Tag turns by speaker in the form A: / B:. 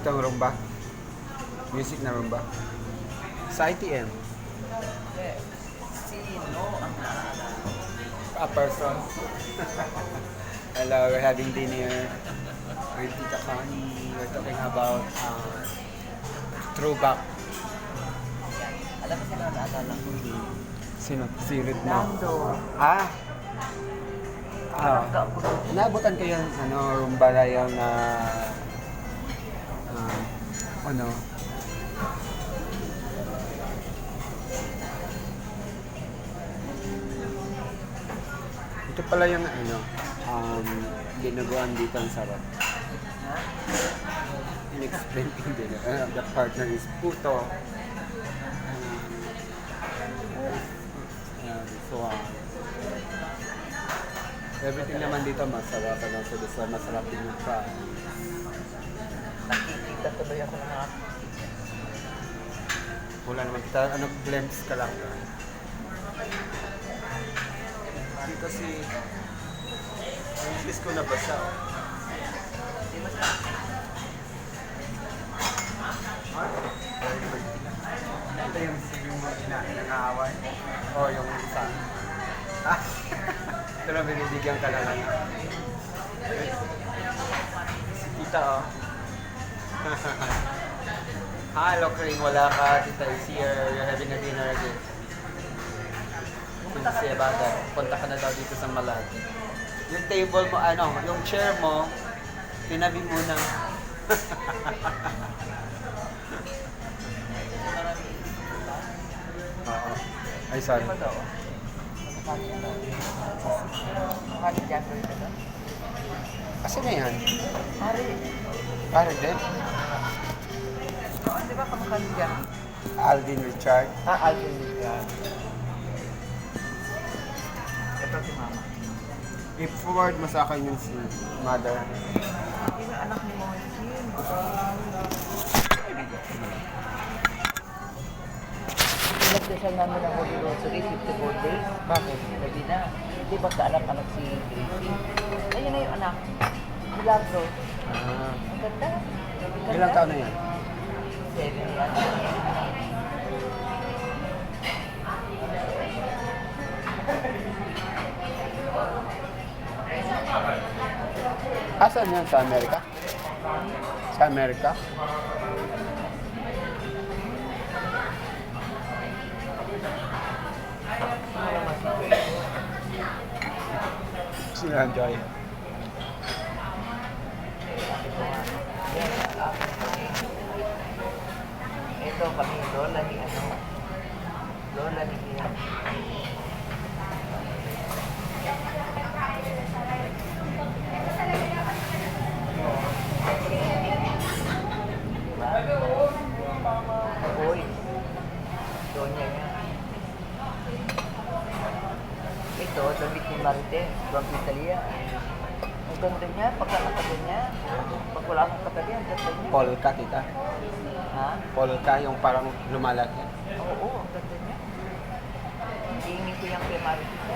A: Itong rumba. Music na rumba. Sa ITM.
B: Sino ang naalala?
A: A person. Hello, we're having dinner with Tita Connie. We're talking about throwback.
B: Alam mo sino ang naalala ko?
A: Sino? Si Ritmo.
B: Nando.
A: Ah!
B: Parang ako.
A: Naabutan ko yung rumba na yung ano, ito pala yung dinuguan dito ang sarap.
B: Ha?
A: In-explain ko din. The partner is puto. So, everything naman dito masarap. So, masarap din yung fry.
B: Nakikita tuloy ako ng mga
A: Wala naman kita, glimpse ka lang. Dito si... Ang English ko na basa.
B: Di ba sa
A: Ito yung nag-aaway. O yung isa. Ito na binibigyan ka na lang. Si Tita Hello, Kring. Wala ka. Tita is here. You're having a dinner again. Si Ebada. Punta ka na daw dito sa Malate. Yung table mo, yung chair mo, tinabi mo na. Oo. Ay, sorry.
B: Di ba daw? Hari dyan ko ito.
A: Kasi na yan?
B: Hari.
A: Pare din?
B: Oo, di ba kamukha ni dyan?
A: Alvin Richard.
B: Alvin dyan. Ito si mama.
A: I-forward mo sa akin yung si mother.
B: Yung anak ni Monsin. Pinagdasal namin ang Holy Rosary, 54 days.
A: Bakit?
B: Pwede na. Hindi ba kaanak-anak si Gracie? Ayun na yung anak. Milagro.
A: Ah.
B: Ang ganda.
A: Ilang taon na yan?
B: 7 yan.
A: Asan yan? Sa Amerika? Sa Amerika? Sila Joy.
B: Ito kami, lola ni Lola ni Ian. Uy, Donya niya. Ito, damit ni Marite, from Italia. Ang ganda niya, pagkakatabi niya. Pag wala akong katabi, ang ganda niya.
A: Polka, tita.
B: Ha?
A: Polka, yung parang lumalaki.
B: Oo, ang ganda niya. Hingin ko yung kay Marite.